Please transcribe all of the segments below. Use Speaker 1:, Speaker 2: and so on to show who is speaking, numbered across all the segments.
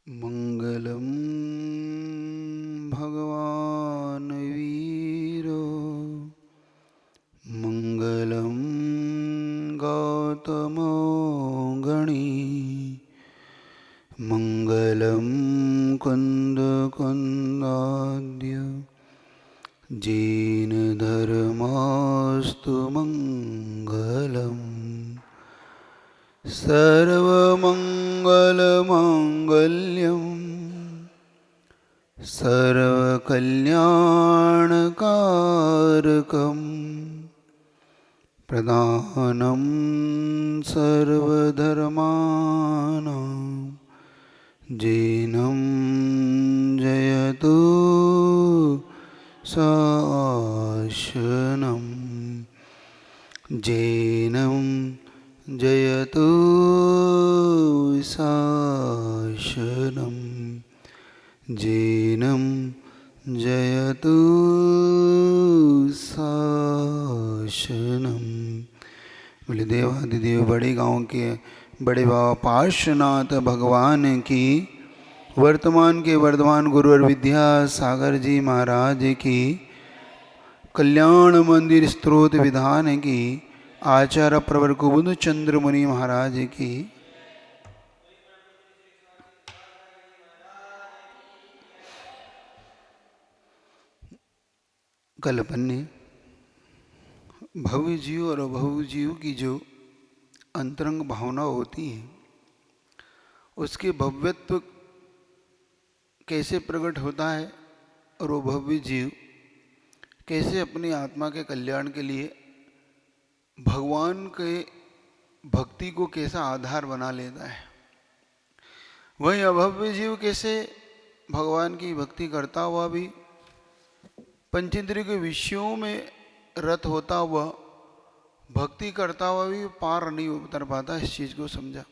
Speaker 1: मंगलम भगवान वीरो मंगलम गौतमो गणी मंगलम कुंद कुंदाद्य जैन धर्मास्तु मंगलम सर्वमंगलमांगल्यं सर्वकल्याणकारकं प्रधानं सर्वधर्माणां जैनं जयतु शासनं जैनं जयतु शासनं जैनं जयतु शासनं। बोले देवादिदेव बड़े गांव के बड़े बाबा पार्श्वनाथ भगवान की, वर्तमान के वर्धमान गुरु और विद्या सागर जी महाराज की, कल्याण मंदिर स्तोत्र विधान की, आचार्य प्रवर कुबुद चंद्र मुनि महाराज की, कल अपन ने भव्य जीव और अभव्य जीव की जो अंतरंग भावना होती है, उसके भव्यत्व कैसे प्रकट होता है और वो भव्य जीव कैसे अपनी आत्मा के कल्याण के लिए भगवान के भक्ति को कैसा आधार बना लेता है, वही अभव्य जीव कैसे भगवान की भक्ति करता हुआ भी पंचेंद्रिय के विषयों में रत होता हुआ भक्ति करता हुआ भी पार नहीं उतर पाता। इस चीज को समझा।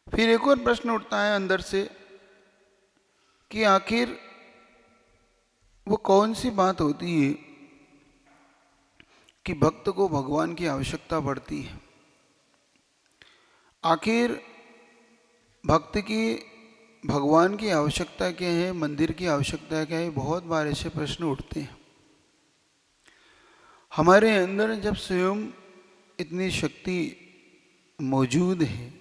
Speaker 1: फिर एक और प्रश्न उठता है अंदर से कि आखिर वो कौन सी बात होती है कि भक्त को भगवान की आवश्यकता पड़ती है। आखिर भक्त की भगवान की आवश्यकता क्या है, मंदिर की आवश्यकता क्या है, बहुत बार ऐसे प्रश्न उठते हैं। हमारे अंदर जब स्वयं इतनी शक्ति मौजूद है,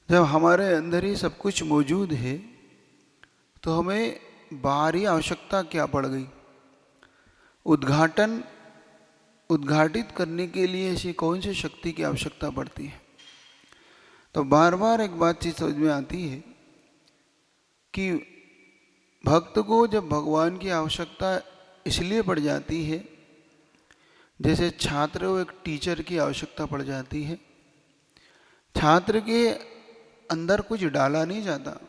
Speaker 1: जब हमारे अंदर ही सब कुछ मौजूद है, तो हमें बाहरी आवश्यकता क्या पड़ गई। उद्घाटित करने के लिए ऐसी कौन सी शक्ति की आवश्यकता पड़ती है। तो बार बार एक बात चीज समझ में आती है कि भक्त को जब भगवान की आवश्यकता इसलिए पड़ जाती है, जैसे छात्र को एक टीचर की आवश्यकता पड़ जाती है। छात्र के अंदर कुछ डाला नहीं जाता,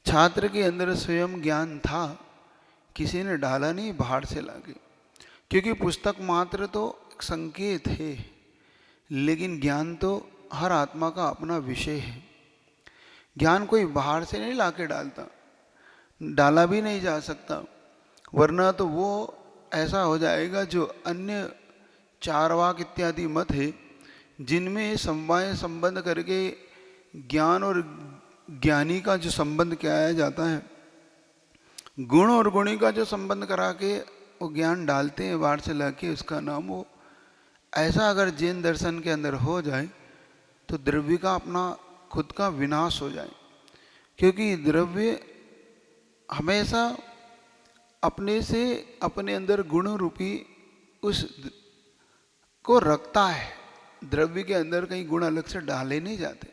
Speaker 1: छात्र के अंदर स्वयं ज्ञान था, किसी ने डाला नहीं बाहर से लाके। क्योंकि पुस्तक मात्र तो एक संकेत है, लेकिन ज्ञान तो हर आत्मा का अपना विषय है। ज्ञान कोई बाहर से नहीं लाके डालता, डाला भी नहीं जा सकता, वरना तो वो ऐसा हो जाएगा जो अन्य चारवाक इत्यादि मत है, जिनमें समवाय संबंध करके ज्ञान और ज्ञानी का जो संबंध किया जाता है, गुण और गुणी का जो संबंध करा के वो ज्ञान डालते हैं बाहर से लाके, उसका नाम वो। ऐसा अगर जैन दर्शन के अंदर हो जाए तो द्रव्य का अपना खुद का विनाश हो जाए। क्योंकि द्रव्य हमेशा अपने से अपने अंदर गुण रूपी उस को रखता है। द्रव्य के अंदर कहीं गुण अलग से डाले नहीं जाते,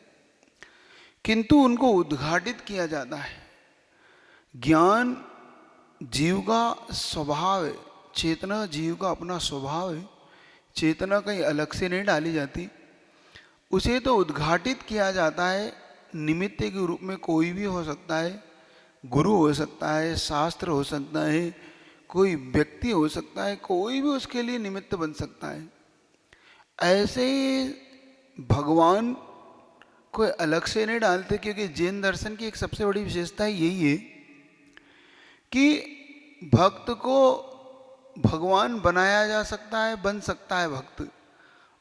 Speaker 1: किंतु उनको उद्घाटित किया जाता है। ज्ञान जीव का स्वभाव है, चेतना जीव का अपना स्वभाव है, चेतना कहीं अलग से नहीं डाली जाती, उसे तो उद्घाटित किया जाता है। निमित्त के रूप में कोई भी हो सकता है, गुरु हो सकता है, शास्त्र हो सकता है, कोई व्यक्ति हो सकता है, कोई भी उसके लिए निमित्त बन सकता है। ऐसे ही भगवान कोई अलग से नहीं डालते। क्योंकि जैन दर्शन की एक सबसे बड़ी विशेषता यही है कि भक्त को भगवान बनाया जा सकता है, बन सकता है भक्त।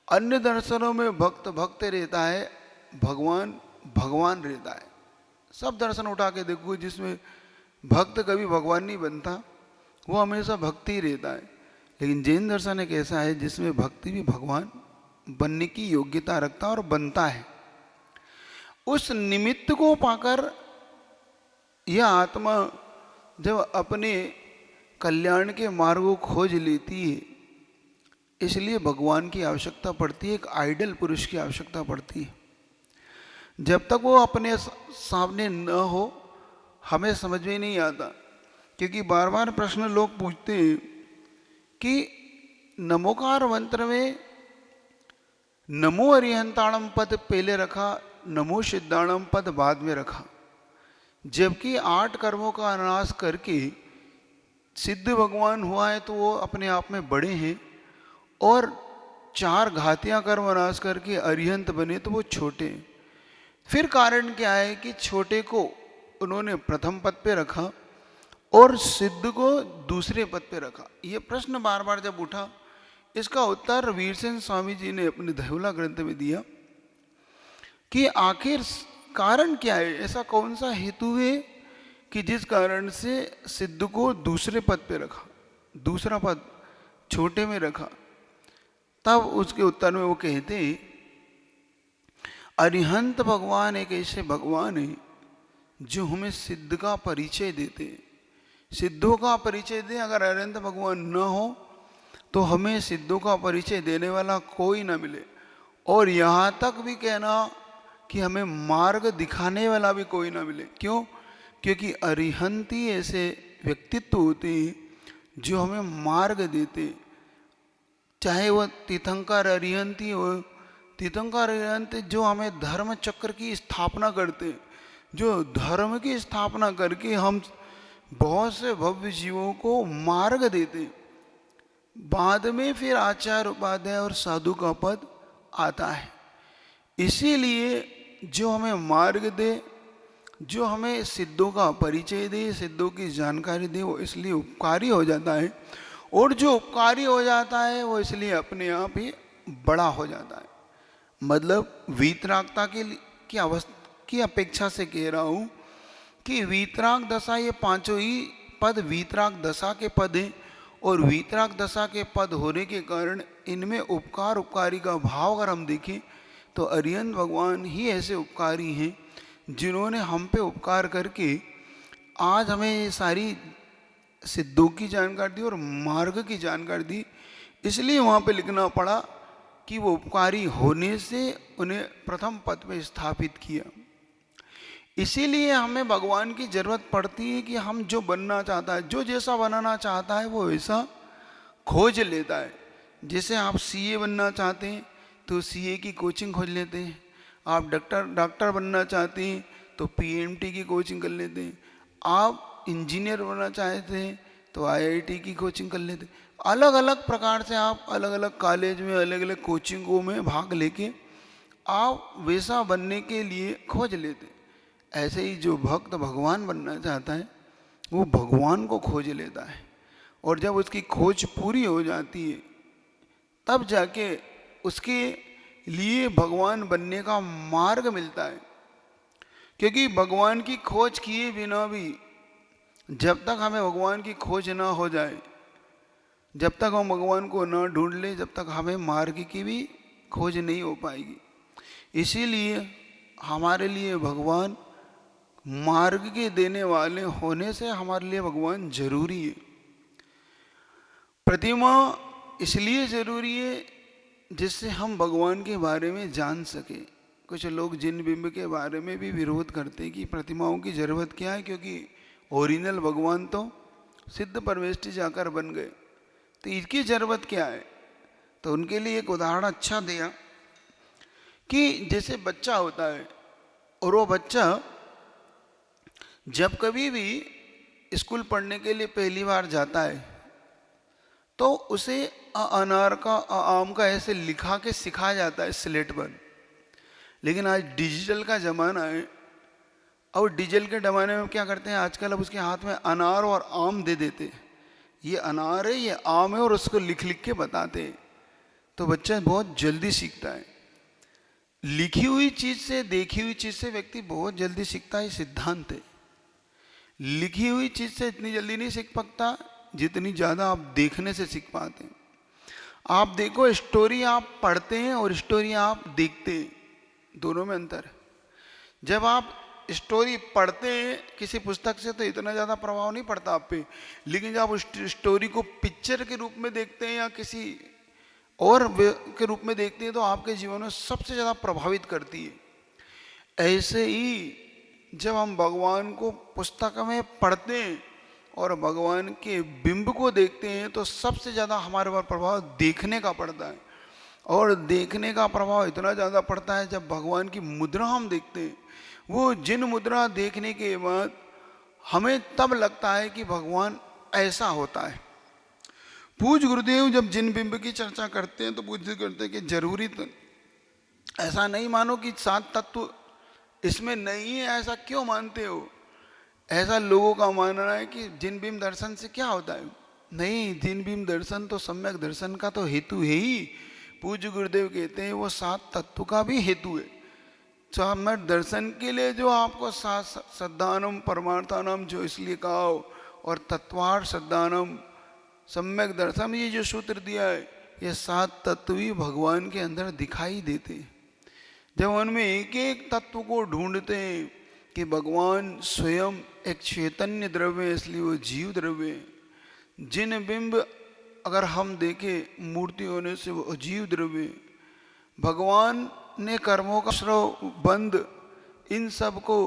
Speaker 1: अन्य दर्शनों में भक्त भक्त रहता है, भगवान भगवान रहता है। सब दर्शन उठा के देखो, जिसमें भक्त कभी भगवान नहीं बनता, वो हमेशा भक्ति ही रहता है। लेकिन जैन दर्शन एक ऐसा है जिसमें भक्ति भी भगवान बनने की योग्यता रखता है और बनता है। उस निमित्त को पाकर यह आत्मा जब अपने कल्याण के मार्ग को खोज लेती है, इसलिए भगवान की आवश्यकता पड़ती है, एक आइडल पुरुष की आवश्यकता पड़ती है। जब तक वो अपने सामने न हो हमें समझ में नहीं आता, क्योंकि बार बार प्रश्न लोग पूछते हैं कि नमोकार मंत्र में नमो अरिहंताणम पद पहले रखा, नमो सिद्धाणम पद बाद में रखा, जबकि 8 कर्मों का नाश करके सिद्ध भगवान हुआ है तो वो अपने आप में बड़े हैं, और 4 घातियाँ कर्म नाश करके अरिहंत बने तो वो छोटे हैं। फिर कारण क्या है कि छोटे को उन्होंने प्रथम पद पे रखा और सिद्ध को दूसरे पद पे रखा। ये प्रश्न बार बार जब उठा, इसका उत्तर वीरसेन स्वामी जी ने अपने धैवला ग्रंथ में दिया कि आखिर कारण क्या है, ऐसा कौन सा हेतु है कि जिस कारण से सिद्ध को दूसरे पद पे रखा, दूसरा पद छोटे में रखा। तब उसके उत्तर में वो कहते अरिहंत भगवान एक ऐसे भगवान है जो हमें सिद्ध का परिचय देते, सिद्धों का परिचय दे। अगर अरिहंत भगवान न हो तो हमें सिद्धों का परिचय देने वाला कोई ना मिले, और यहाँ तक भी कहना कि हमें मार्ग दिखाने वाला भी कोई ना मिले। क्यों? क्योंकि अरिहंत ही ऐसे व्यक्तित्व होते हैं जो हमें मार्ग देते, चाहे वह तीर्थंकर अरिहंत ही हो। तीर्थंकर अरिहंत जो हमें धर्म चक्र की स्थापना करते, जो धर्म की स्थापना करके हम बहुत से भव्य जीवों को मार्ग देते। बाद में फिर आचार्य उपाध्याय और साधु का पद आता है। इसीलिए जो हमें मार्ग दे, जो हमें सिद्धों का परिचय दे, सिद्धों की जानकारी दे, वो इसलिए उपकारी हो जाता है, और जो उपकारी हो जाता है वो इसलिए अपने आप ही बड़ा हो जाता है। मतलब वीतरागता की अपेक्षा से कह रहा हूँ कि वीतराग दशा, ये 5 ही पद वीतराग दशा के पद हैं, और वीतराग दशा के पद होने के कारण इनमें उपकार उपकारी का भाव अगर हम देखें तो अरिहंत भगवान ही ऐसे उपकारी हैं जिन्होंने हम पे उपकार करके आज हमें ये सारी सिद्धों की जानकारी दी और मार्ग की जानकारी दी। इसलिए वहाँ पे लिखना पड़ा कि वो उपकारी होने से उन्हें प्रथम पद पे स्थापित किया। इसीलिए हमें भगवान की जरूरत पड़ती है कि हम जो बनना चाहता है, जो जैसा बनाना चाहता है वो वैसा खोज लेता है। जैसे आप सीए बनना चाहते हैं तो सीए की कोचिंग खोज लेते हैं, आप डॉक्टर बनना चाहते हैं तो पीएमटी की कोचिंग कर लेते हैं, आप इंजीनियर बनना चाहते हैं तो आईआईटी की कोचिंग कर लेते हैं। अलग अलग प्रकार से आप अलग अलग कॉलेज में अलग अलग कोचिंगों में भाग लेके आप वैसा बनने के लिए खोज लेते हैं। ऐसे ही जो भक्त भगवान बनना चाहता है वो भगवान को खोज लेता है, और जब उसकी खोज पूरी हो जाती है तब जाके उसके लिए भगवान बनने का मार्ग मिलता है। क्योंकि भगवान की खोज किए बिना भी जब तक हमें भगवान की खोज ना हो जाए, जब तक हम भगवान को ना ढूंढ ले, जब तक हमें मार्ग की भी खोज नहीं हो पाएगी। इसीलिए हमारे लिए भगवान मार्ग के देने वाले होने से हमारे लिए भगवान जरूरी है। प्रतिमा इसलिए जरूरी है जिससे हम भगवान के बारे में जान सके। कुछ लोग जिन बिंब के बारे में भी विरोध करते हैं कि प्रतिमाओं की जरूरत क्या है, क्योंकि ओरिजिनल भगवान तो सिद्ध परमेष्टि जाकर बन गए, तो इसकी जरूरत क्या है। तो उनके लिए एक उदाहरण अच्छा दिया कि जैसे बच्चा होता है, और वो बच्चा जब कभी भी स्कूल पढ़ने के लिए पहली बार जाता है तो उसे अनार का आम का ऐसे लिखा के सिखाया जाता है स्लेट पर। लेकिन आज डिजिटल का ज़माना है, और डिजिटल के ज़माने में क्या करते हैं आजकल, अब उसके हाथ में अनार और आम दे देते हैं, ये अनार है ये आम है, और उसको लिख लिख के बताते हैं, तो बच्चा बहुत जल्दी सीखता है। लिखी हुई चीज से, देखी हुई चीज से व्यक्ति बहुत जल्दी सीखता है, सिद्धांत है। लिखी हुई चीज से इतनी जल्दी नहीं सीख पाता जितनी ज्यादा आप देखने से सीख पाते हैं। आप देखो, स्टोरी आप पढ़ते हैं और स्टोरी आप देखते हैं, दोनों में अंतर है। जब आप स्टोरी पढ़ते हैं किसी पुस्तक से तो इतना ज़्यादा प्रभाव नहीं पड़ता आप पे, लेकिन जब आप उस स्टोरी को पिक्चर के रूप में देखते हैं या किसी और के रूप में देखते हैं तो आपके जीवन में सबसे ज़्यादा प्रभावित करती है। ऐसे ही जब हम भगवान को पुस्तक में पढ़ते हैं और भगवान के बिंब को देखते हैं तो सबसे ज़्यादा हमारे पर प्रभाव देखने का पड़ता है। और देखने का प्रभाव इतना ज़्यादा पड़ता है जब भगवान की मुद्रा हम देखते हैं। वो जिन मुद्रा देखने के बाद हमें तब लगता है कि भगवान ऐसा होता है। पूज गुरुदेव जब जिन बिंब की चर्चा करते हैं तो पूज्य करते हैं कि जरूरी तो ऐसा नहीं मानो कि 7 तत्व इसमें नहीं है, ऐसा क्यों मानते हो? ऐसा लोगों का मानना है कि जिन बिंब दर्शन से क्या होता है। नहीं, जिन बिंब दर्शन तो सम्यक दर्शन का तो हेतु है ही। पूज्य गुरुदेव कहते हैं वो 7 तत्व का भी हेतु है। सम्यक दर्शन के लिए जो आपको श्रद्धानम परमार्थानम जो इसलिए कहा हो, और तत्वार श्रद्धानम सम्यक दर्शन, ये जो सूत्र दिया है, ये 7 तत्व ही भगवान के अंदर दिखाई देते हैं। जब उनमें एक एक तत्व को ढूंढते हैं कि भगवान स्वयं एक चैतन्य द्रव्य है, इसलिए वो जीव द्रव्य है। जिन बिंब अगर हम देखें मूर्ति होने से वो अजीव द्रव्य है। भगवान ने कर्मों का श्रव बंद इन सब को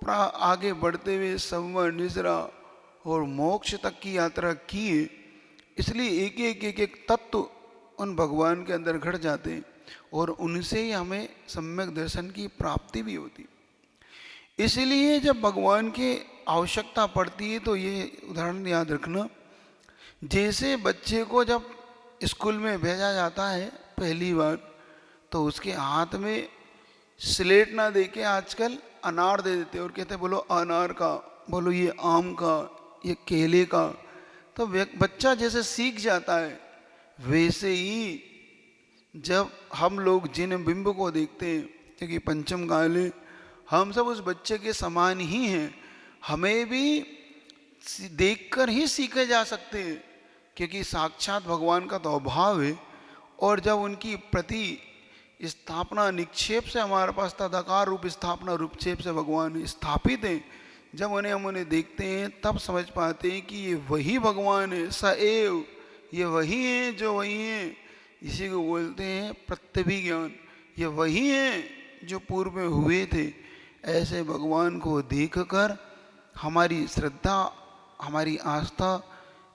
Speaker 1: आगे बढ़ते हुए संवर निजरा और मोक्ष तक की यात्रा की है। इसलिए एक तत्व उन भगवान के अंदर घट जाते हैं और उनसे ही हमें सम्यक दर्शन की प्राप्ति भी होती। इसलिए जब भगवान की आवश्यकता पड़ती है तो ये उदाहरण याद रखना, जैसे बच्चे को जब स्कूल में भेजा जाता है पहली बार तो उसके हाथ में स्लेट ना देके आजकल अनार दे देते और कहते बोलो अनार का, बोलो ये आम का, ये केले का। तो बच्चा जैसे सीख जाता है वैसे ही जब हम लोग जिन बिंब को देखते हैं, क्योंकि पंचम काल है, हम सब उस बच्चे के समान ही हैं। हमें भी देखकर ही सीखे जा सकते हैं क्योंकि साक्षात भगवान का तो अभाव है। और जब उनकी प्रति स्थापना निक्षेप से हमारे पास तदाकार रूप स्थापना रूपक्षेप से भगवान स्थापित हैं, जब हम उन्हें देखते हैं तब समझ पाते हैं कि ये वही भगवान है। सएव, ये वही है जो वही है। इसी को बोलते हैं प्रत्यभिज्ञान। ये वही है जो पूर्व में हुए थे। ऐसे भगवान को देखकर हमारी श्रद्धा, हमारी आस्था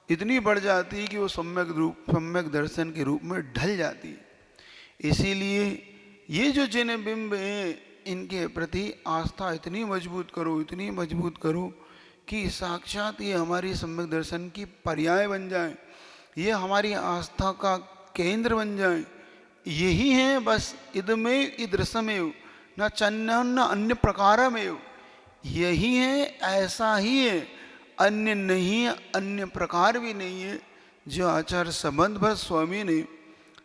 Speaker 1: इतनी बढ़ जाती है कि वो सम्यक दर्शन के रूप में ढल जाती है। इसीलिए ये जो जिन बिंब हैं इनके प्रति आस्था इतनी मजबूत करो कि साक्षात ये हमारी सम्यक दर्शन की पर्याय बन जाए, ये हमारी आस्था का केंद्र बन जाए। यही है बस, इदमेव ईदृशमेव न चन्न अन्य प्रकारमेव। यही है, ऐसा ही है, अन्य नहीं है, अन्य प्रकार भी नहीं है। जो आचार्य संबंध भट्ट स्वामी ने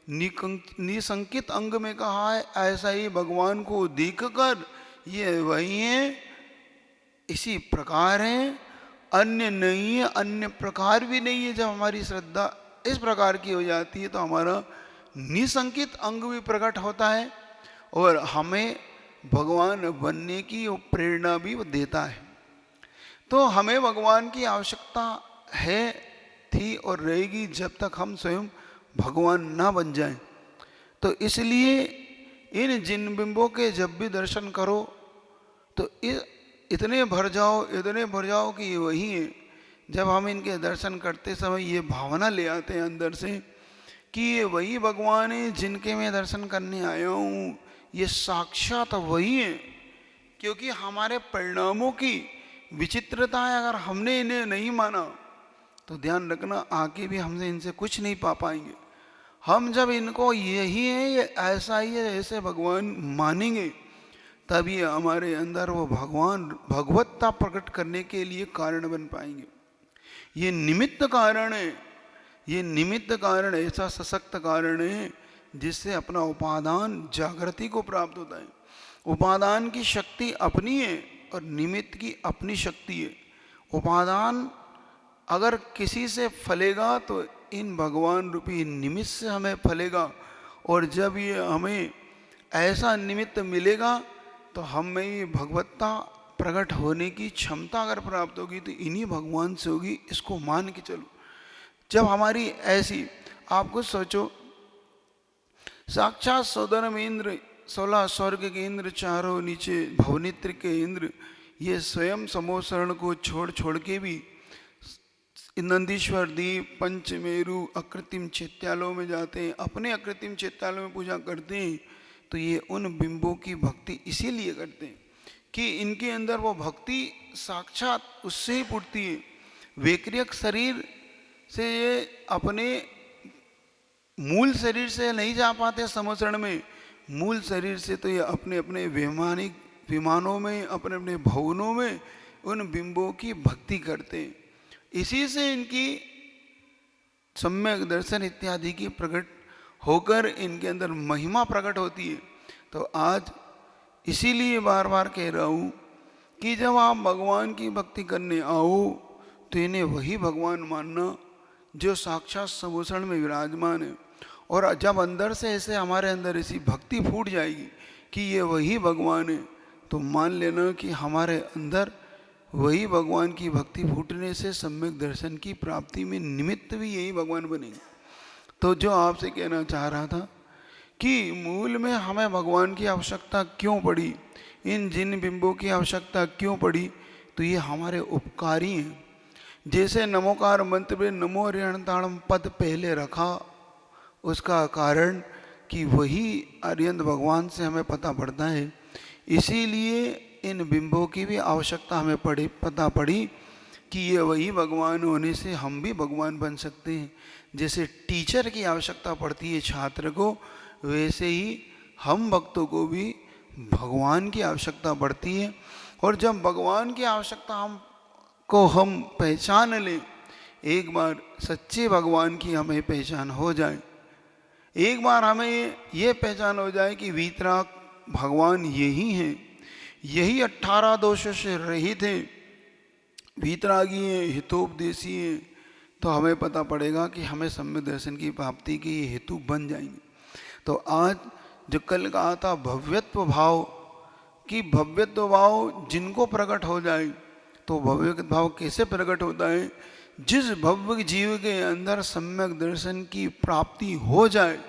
Speaker 1: निसंकित अंग में कहा है, ऐसा ही भगवान को देखकर ये वही है, इसी प्रकार है, अन्य नहीं है, अन्य प्रकार भी नहीं है। जब हमारी श्रद्धा इस प्रकार की हो जाती है तो हमारा निसंकित अंग भी प्रकट होता है और हमें भगवान बनने की वो प्रेरणा भी वो देता है। तो हमें भगवान की आवश्यकता है, थी और रहेगी जब तक हम स्वयं भगवान ना बन जाएं। तो इसलिए इन जिन बिंबों के जब भी दर्शन करो तो इतने भर जाओ कि ये वही है। जब हम इनके दर्शन करते समय ये भावना ले आते हैं अंदर से कि ये वही भगवान है जिनके मैं दर्शन करने आया हूँ, ये साक्षात वही है। क्योंकि हमारे परिणामों की विचित्रता है, अगर हमने इन्हें नहीं माना तो ध्यान रखना आगे भी हमसे इनसे कुछ नहीं पा पाएंगे। हम जब इनको यही है, ये ऐसा ही है, ऐसे भगवान मानेंगे तब ये हमारे अंदर वो भगवत्ता प्रकट करने के लिए कारण बन पाएंगे। ये निमित्त कारण है, ये निमित्त कारण ऐसा सशक्त कारण है जिससे अपना उपादान जागृति को प्राप्त होता है। उपादान की शक्ति अपनी है और निमित्त की अपनी शक्ति है। उपादान अगर किसी से फलेगा तो इन भगवान रूपी निमित्त से हमें फलेगा, और जब ये हमें ऐसा निमित्त मिलेगा तो हम में ये भगवत्ता प्रकट होने की क्षमता अगर प्राप्त होगी तो इन्हीं भगवान से होगी, इसको मान के चलो। जब हमारी ऐसी, आप कुछ सोचो, साक्षात सौदरम इंद्र, 16 स्वर्ग के इंद्र, चारों नीचे भवनित्र के इंद्र, ये स्वयं समोसरण को छोड़ छोड़ के भी नंदीश्वर दीप, पंचमेरु, अकृत्रिम चैत्यालयों में जाते हैं, अपने अकृत्रिम चैत्यालयों में पूजा करते हैं। तो ये उन बिंबों की भक्ति इसीलिए करते हैं कि इनके अंदर वो भक्ति साक्षात उससे ही फूटती है। वैक्रियक शरीर से ये अपने मूल शरीर से नहीं जा पाते समोसरण में। मूल शरीर से तो ये अपने अपने वैमानिक विमानों में, अपने अपने भवनों में उन बिंबों की भक्ति करते हैं। इसी से इनकी सम्यक दर्शन इत्यादि की प्रकट होकर इनके अंदर महिमा प्रकट होती है। तो आज इसीलिए बार बार कह रहा हूँ कि जब आप भगवान की भक्ति करने आओ तो इन्हें वही भगवान मानना जो साक्षात समोसरण में विराजमान है। और जब अंदर से ऐसे हमारे अंदर ऐसी भक्ति फूट जाएगी कि ये वही भगवान है, तो मान लेना कि हमारे अंदर वही भगवान की भक्ति फूटने से सम्यक दर्शन की प्राप्ति में निमित्त भी यही भगवान बनेंगे। तो जो आपसे कहना चाह रहा था कि मूल में हमें भगवान की आवश्यकता क्यों पड़ी, इन जिन बिंबों की आवश्यकता क्यों पड़ी, तो ये हमारे उपकारी हैं। जैसे नमोकार मंत्र में नमो अरिहंताणम पद पहले रखा, उसका कारण कि वही अरिहंत भगवान से हमें पता पड़ता है। इसीलिए इन बिंबों की भी आवश्यकता हमें पता पड़ी कि ये वही भगवान होने से हम भी भगवान बन सकते हैं। जैसे टीचर की आवश्यकता पड़ती है छात्र को, वैसे ही हम भक्तों को भी भगवान की आवश्यकता पड़ती है। और जब भगवान की आवश्यकता हम पहचान लें, एक बार सच्चे भगवान की हमें पहचान हो जाए, एक बार हमें ये पहचान हो जाए कि वीतराग भगवान यही हैं, यही 18 दोषों से रहित हैं, वीतरागी हैं, हितोपदेशी हैं, तो हमें पता पड़ेगा कि हमें सम्यक दर्शन की प्राप्ति के ये हेतु बन जाएंगे। तो आज जो कल कहा था भव्यत्व भाव, कि भव्यत्व भाव जिनको प्रकट हो जाए, तो भव्य भाव कैसे प्रकट होता है, जिस भव्य जीव के अंदर सम्यक दर्शन की प्राप्ति हो जाए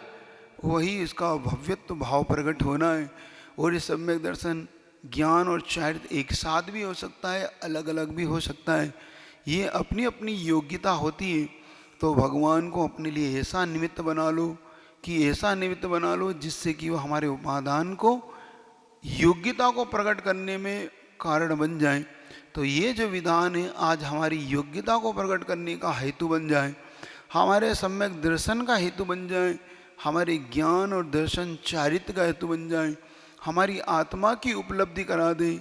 Speaker 1: वही इसका भव्यत्व भाव प्रकट होना है। और ये सम्यक दर्शन ज्ञान और चारित्र एक साथ भी हो सकता है, अलग अलग भी हो सकता है, ये अपनी अपनी योग्यता होती है। तो भगवान को अपने लिए ऐसा निमित्त बना लो कि ऐसा निमित्त बना लो जिससे कि वो हमारे उपादान को, योग्यता को प्रकट करने में कारण बन जाए। तो ये जो विधान है आज हमारी योग्यता को प्रकट करने का हेतु बन जाए, हमारे सम्यक दर्शन का हेतु बन जाए, हमारे ज्ञान और दर्शन चारित्र का हेतु बन जाए, हमारी आत्मा की उपलब्धि करा दे।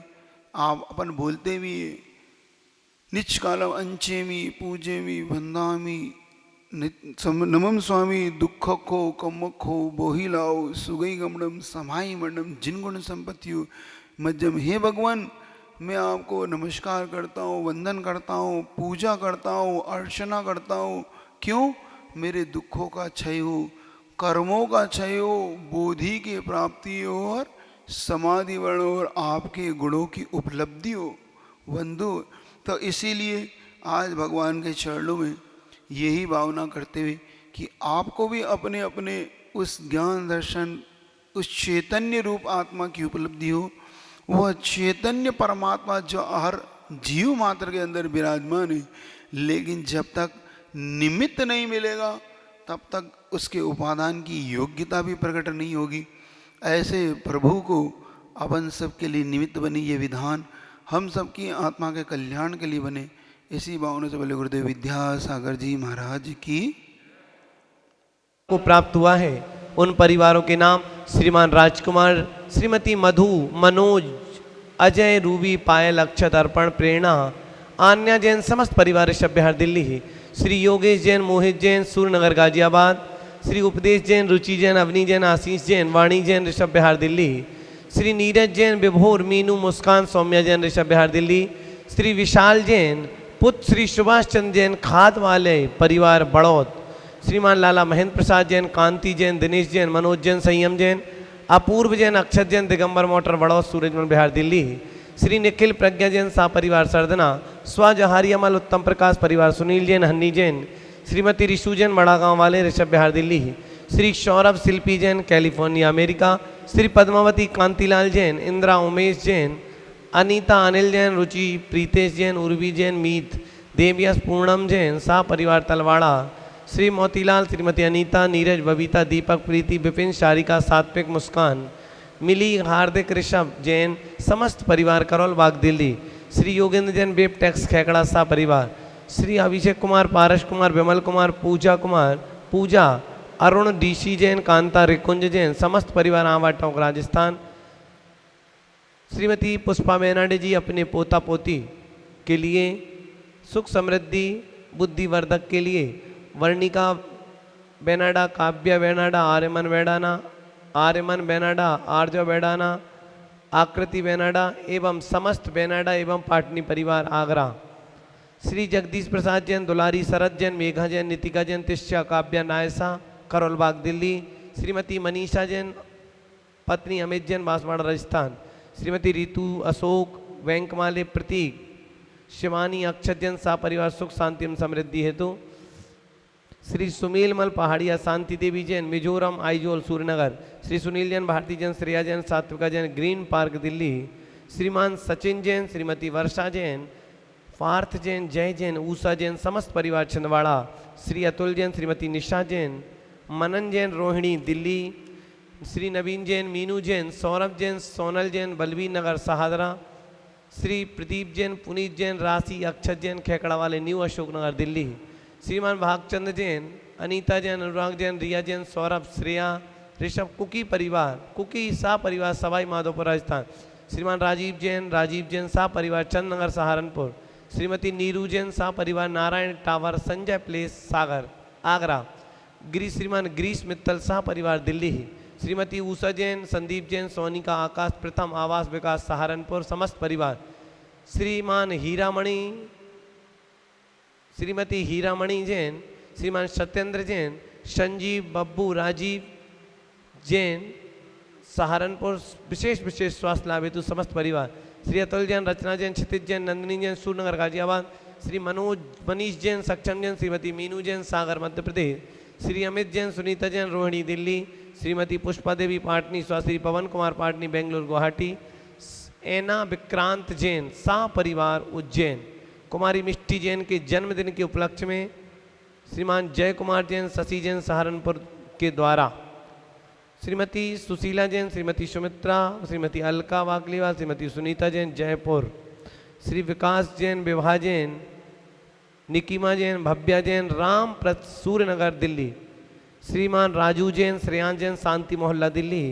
Speaker 1: आप अपन बोलते भी है, निष्कालम अंचेमी पूजेमी वंदामी नमम स्वामी दुखखो कमखो बोही लाओ सुगई गमनम समाई मंडम जिन गुण संपत्तियों मज्जम। हे भगवान, मैं आपको नमस्कार करता हूँ, वंदन करता हूँ, पूजा करता हूँ, अर्चना करता हूँ। क्यों? मेरे दुखों का क्षय हो, कर्मों का क्षय हो, बोधि की प्राप्ति हो और समाधि वर्ण और आपके गुणों की उपलब्धि हो बंधु। तो इसीलिए आज भगवान के चरणों में यही भावना करते हुए कि आपको भी अपने अपने उस ज्ञान दर्शन, उस चैतन्य रूप आत्मा की उपलब्धि हो। वह चैतन्य परमात्मा जो हर जीव मात्र के अंदर विराजमान है, लेकिन जब तक निमित्त नहीं मिलेगा तब तक उसके उपादान की योग्यता भी प्रकट नहीं होगी। ऐसे प्रभु को अपन सब के लिए निमित्त बनी ये विधान हम सबकी आत्मा के कल्याण के लिए बने। इसी भावना से बोले गुरुदेव विद्यासागर जी महाराज की
Speaker 2: को प्राप्त हुआ है। उन परिवारों के नाम श्रीमान राजकुमार, श्रीमती मधु, मनोज, अजय, रूबी, पायल, अक्षत, अर्पण, प्रेरणा, आन्या जैन, समस्त परिवार शब्यहार दिल्ली, श्री योगेश जैन, मोहित जैन, सूर्यनगर गाजियाबाद, श्री उपदेश जैन, रुचि जैन, अवनी जैन, आशीष जैन, वाणी जैन, ऋषभ बिहार दिल्ली। श्री नीरज जैन, विभोर, मीनू, मुस्कान, सौम्या जैन, ऋषभ बिहार दिल्ली। श्री विशाल जैन, पुत्र श्री सुभाष चंद्र जैन, खाद वाले परिवार, बड़ौद। श्रीमान लाला महेंद्र प्रसाद जैन, कांति जैन, दिनेश जैन, मनोज जैन, संयम जैन, अपूर्व जैन, अक्षत जैन, दिगंबर मोटर, बड़ौद, सूरजमल बिहार दिल्ली। श्री निखिल प्रज्ञा जैन, सा परिवार, सरदना। स्वजहारी अमल, उत्तम प्रकाश परिवार, सुनील जैन, हन्नी जैन। श्रीमती रिशु जैन, बड़ा गांव वाले, ऋषभ बिहार दिल्ली। श्री सौरभ शिल्पी जैन, कैलिफोर्निया, अमेरिका। श्री पद्मावती कांतिलाल जैन, इंदिरा उमेश जैन, अनीता अनिल जैन, रुचि प्रीतेश जैन, उर्वी जैन, मीत देवयस, पूर्णम जैन, सा परिवार, तलवाड़ा। श्री मोतीलाल, श्रीमती अनीता, नीरज, बबीता, दीपक, प्रीति, विपिन, शारिका, सात्विक, मुस्कान, मिली, हार्दिक, ऋषभ जैन, समस्त परिवार, करोल बाग दिल्ली। श्री योगेंद्र जैन, बेब टैक्स, खेकड़ा, सा परिवार। श्री अभिषेक कुमार, पारस कुमार, विमल कुमार, पूजा, अरुण, डीसी जैन, कांता, रिकुंज जैन, समस्त परिवार, आवा टोंक, राजस्थान। श्रीमती पुष्पा बेनाडे जी अपने पोता पोती के लिए सुख समृद्धि बुद्धिवर्धक के लिए वर्णिका बेनाडा, काव्या बेनाडा, आर्यमन बेनाडा, आर्जव बेडाना, आकृति बेनाडा एवं समस्त बेनाडा एवं पाटनी परिवार, आगरा। श्री जगदीश प्रसाद जैन, दुलारी, शरद जैन, मेघा जैन, नितिका जैन, तिष्या, काव्या, नायसा, करोलबाग दिल्ली। श्रीमती मनीषा जैन, पत्नी अमित जैन, बांसवाड़ा, राजस्थान। श्रीमती रितु, अशोक, वेंकमाले, प्रतीक, शिवानी, अक्षत जैन, सा परिवार, सुख शांति एवं समृद्धि हेतु। श्री सुमील मल, पहाड़िया, शांति देवी जैन, मिजोरम, आइजोल, सूर्यनगर। Shri Sunil Jain, Bharti Jain, Shreya Jain, Satvika Jain, green park, Delhi. श्रीमान सचिन जैन, श्रीमती वर्षा जैन, पार्थ जैन, जय जैन, ऊषा जैन, समस्त परिवार, छिंदवाड़ा। श्री अतुल जैन, श्रीमती निशा जैन, मनन जैन, रोहिणी, दिल्ली। श्री नवीन जैन, मीनू जैन, सौरभ जैन, सोनल जैन, बलवीर नगर, सहादरा। श्री प्रदीप जैन, पुनीत जैन, राशि, अक्षत जैन, खेकड़ा वाले, न्यू अशोकनगर, दिल्ली। श्रीमान भागचंद जैन, अनीता जैन, अनुराग जैन, रिया जैन, सौरभ, श्रेया, ऋषभ, कुकी परिवार, कुकी, सा परिवार, सवाई माधोपुर, राजस्थान। श्रीमान राजीव जैन, सा परिवार, चंदनगर, सहारनपुर। श्रीमती नीरू जैन, सा परिवार, नारायण टावर, संजय प्लेस, सागर, आगरा। श्रीमान गिरीश मित्तल, सा परिवार, दिल्ली। श्रीमती उषा जैन, संदीप जैन, सोनिका, आकाश, प्रथम आवास विकास, सहारनपुर, समस्त परिवार। श्रीमान हीरामणि, श्रीमती हीरामणि जैन, श्रीमान सत्येंद्र जैन, संजीव, बब्बू, राजीव जैन, सहारनपुर, विशेष स्वास्थ्य लाभ हेतु समस्त परिवार। श्री अतुल जैन, रचना जैन, क्षितिज जैन, नंदिनी जैन, सूरनगर, गाजियाबाद। श्री मनीष जैन, सक्षम जैन, श्रीमती मीनू जैन, सागर, मध्य प्रदेश। श्री अमित जैन, सुनीता जैन, रोहिणी, दिल्ली। श्रीमती पुष्पा देवी, पाटनी, श्री पवन कुमार, पाटनी, बेंगलुरु, गुवाहाटी। एना विक्रांत जैन, सा परिवार, उज्जैन। कुमारी मिष्टी जैन के जन्मदिन के उपलक्ष्य में श्रीमान जय कुमार जैन, शशि जैन, सहारनपुर के द्वारा। श्रीमती सुशीला जैन, श्रीमती सुमित्रा, श्रीमती अलका वाकलीवाल, श्रीमती सुनीता जैन, जयपुर। श्री विकास जैन, विभा जैन, निकिमा जैन, भव्या जैन, रामप्रत, सूर्यनगर, दिल्ली। श्रीमान राजू जैन, श्रेयांश जैन, शांति मोहल्ला, दिल्ली।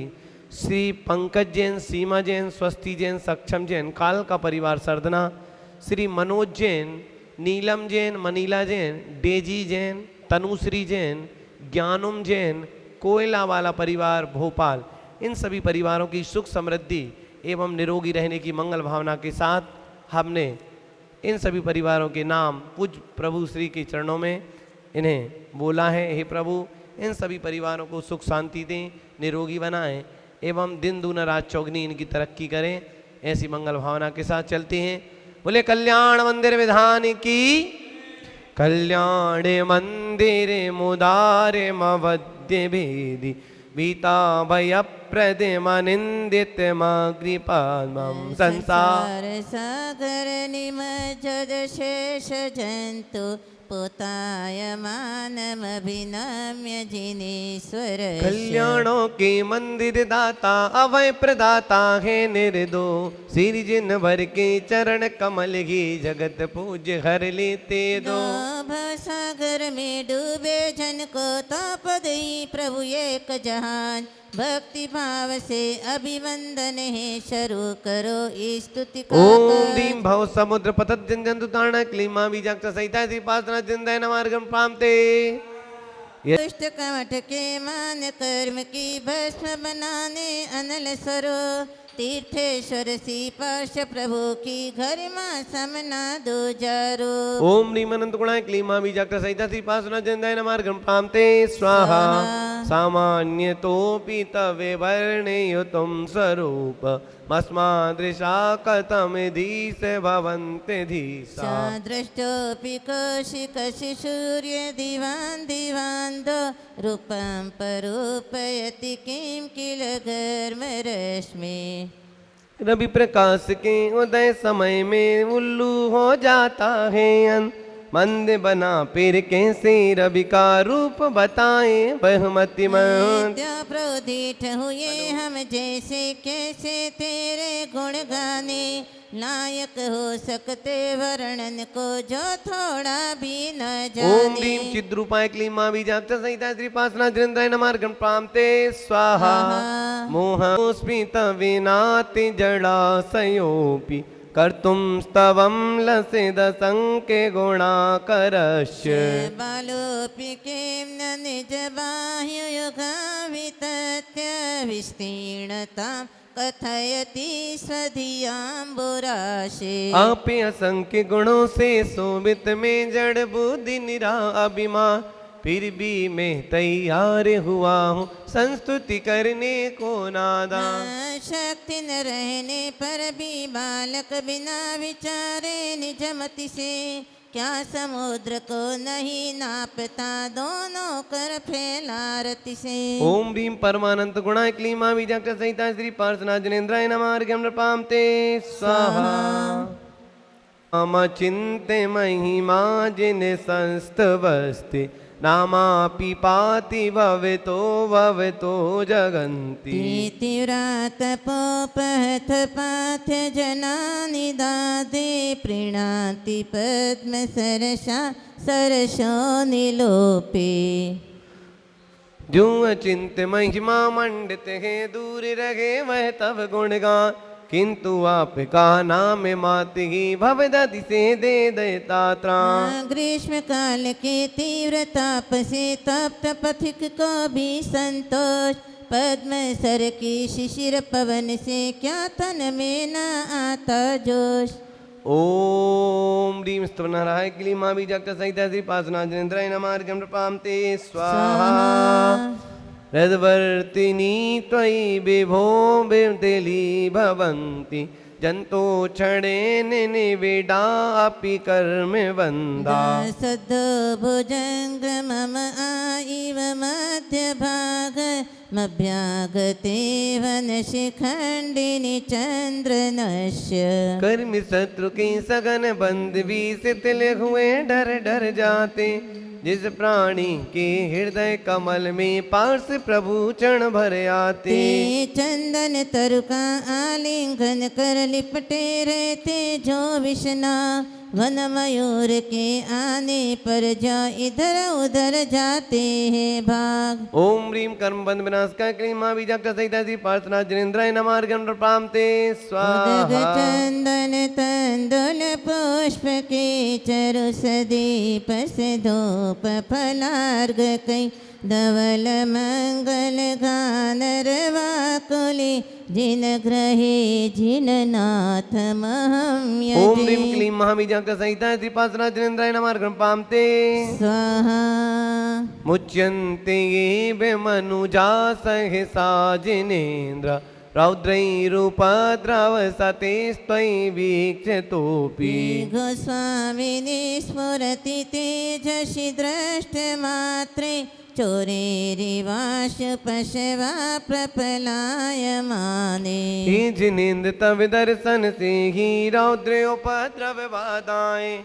Speaker 2: श्री पंकज जैन, सीमा जैन, स्वस्ति जैन, सक्षम जैन, काल का परिवार, सरदना। श्री मनोज जैन, नीलम जैन, मनीला जैन, डेजी जैन, तनुश्री जैन, ज्ञानुम जैन, कोयला वाला परिवार, भोपाल। इन सभी परिवारों की सुख समृद्धि एवं निरोगी रहने की मंगल भावना के साथ हमने इन सभी परिवारों के नाम पूज्य प्रभु श्री के चरणों में इन्हें बोला है। हे प्रभु, इन सभी परिवारों को सुख शांति दें, निरोगी बनाएं एवं दिन दूना रात चौगनी इनकी तरक्की करें। ऐसी मंगल भावना के साथ चलते हैं। बोले कल्याण मंदिर विधान की। कल्याण मंदिर मुदारे मवद्य भेदी बीता भय प्रदम निंदित मग्रिपादम संसार
Speaker 3: सागर निमज्जद शेष जंतु पोताय मानमभिनम्य जिनेश्वर।
Speaker 2: कल्याणों के मंदिर दाता अभय प्रदाता है निर्दो, श्री जिन भर के चरण कमल ही जगत पूज्य हर लेते दो।
Speaker 3: सागर में डूबे जन को ताप दई प्रभु एक जहान, भक्ति भाव से अभिवंदन है शुरू करो स्तुति का।
Speaker 2: ओम भीम भव समुद्र पतत जन जंतु तारणा क्लीमा बीजाक्ष सहिता श्री पासना जिंदय नमार्गम प्रामते।
Speaker 3: दुष्ट कमठ के मान कर्म की भस्म बनाने अनल सरो तीर्थेश्वर सी पाश प्रभु की घर माँ समना दो जारो।
Speaker 2: ओम ह्रीम अनंत गुणाय क्लीमा बीजाक्र सहिता श्रीपासना जंदाय नमार्गं प्राप्ते स्वाहा। सामान्य तोपि तवे वर्णयुतं स्वरूप मस्मादृशा कथम धीस भवन्ते धीसा।
Speaker 3: दृष्टोऽपि कौशिक सूर्य दिवान् दिवान्द रूपं परूपयति किं किल घर्मरश्मि।
Speaker 2: रवि प्रकाश के उदय समय में उल्लू हो जाता है मंद बना फिर कैसे रवि का रूप बताए बहुमति
Speaker 3: प्रोदित हुए हम जैसे कैसे तेरे गुण गाने लायक हो सकते वर्णन को जो थोड़ा भी न जाने।
Speaker 2: ओम ह्रीम चिद्रूपाय क्लीमा बीजाक्ष सहिता श्रीपासना जृंदाय नमार्गं प्राप्ते स्वाहा। मोहस्मित विनाति जडाशयोऽपि कर्तुं स्तवं लसित संके गुणाकरस्य।
Speaker 3: बालोऽपि किं न निज बाह्युयुगावितत्य विस्तीर्णतां कथयति स्वधियाम्बुराशे।
Speaker 2: आपे असंख्य गुणों से शोभित में जड़ बुद्धि निरा अभिमान फिर भी मैं तैयार हुआ हूँ संस्तुति करने को नादा।
Speaker 3: शक्ति न रहने पर भी बालक बिना विचारे निज मति से क्या समुद्र को नहीं नापता दोनों कर फैला रति से।
Speaker 2: ओम ह्रीम परमानंद गुणाय क्लीमा बीजाक्ष सहिता श्री पार्श्वनाथ जनेन्द्राय नमार्गं नृपाम्ते स्वाहा। मम चिन्ते महिमा जिन संस्तवस्ति नामापि पाति भवतो जगन्ति।
Speaker 3: तीव्रातपोपहत पाथ्य जनानि दादे प्रीणाति पद्म सरसा सरसो निलोपे।
Speaker 2: जो अचिंत महिमा मंडित है दूर रहे वह तब गुणगान किंतु आपका नाम मात ही भवदति से दे देता त्राण।
Speaker 3: ग्रीष्म काल के तीव्र ताप से तप्त पथिक को भी संतोष पद्म सर की शिशिर पवन से क्या तन में न आता जोश।
Speaker 2: ओम ह्रीम स्तवनाराय क्लीमा बीजाक्ष सहिता श्रीपासना जनेन्द्राय नमार्गं नृपाम्ते स्वाहा। हृद्वर्तिनी त्वयि विभो विमतिली भवन्ति जंतो क्षणेन निविडा अपि कर्म वंदा।
Speaker 3: सद्यो भुजंग मम आइव मध्य भाग मभ्यागते वन शिखंडिनी चंद्र नश्य।
Speaker 2: कर्म शत्रु के सघन बंद भी शिथिल हुए डर डर जाते जिस प्राणी के हृदय कमल में पार्श प्रभु चरण भर आते।
Speaker 3: चंदन तरुका आलिंगन कर लिपटे रहते जो विष्णा वन मयूर के आने पर जा इधर उधर जाते हैं भाग।
Speaker 2: ओम ह्रीम कर्म बंध विनाश का क्लीमा बीजाक्ष सहिता श्री पार्श्वनाथ जनेन्द्राय नमार्गं नृपाम्ते स्वाहा।
Speaker 3: चंदन तंदुल पुष्प के चरु सदीप से धूप फलार्घ कई धवल मंगल गानर वाकुली जिन ग्रहे जिन नाथ महं यजे।
Speaker 2: ओम ह्रीम क्लीम महाबीजाक्ष सहिता श्री पार्श्वनाथ जनेन्द्राय नमार्गं नृपाम्ते
Speaker 3: स्वाहा।
Speaker 2: मुच्यन्ते ये मनुजा सहसा जिनेन्द्र रौद्रैरुपद्रवसतेस्त्वयि वीक्षतोऽपि।
Speaker 3: गोस्वामिनि स्फुरति तेजसि दृष्टमात्रे चोरेरिवाश पशवा प्रपलायमाने।
Speaker 2: हे जिनेन्द्र तव दर्शन से ही रौद्रोपद्रव बाधाएं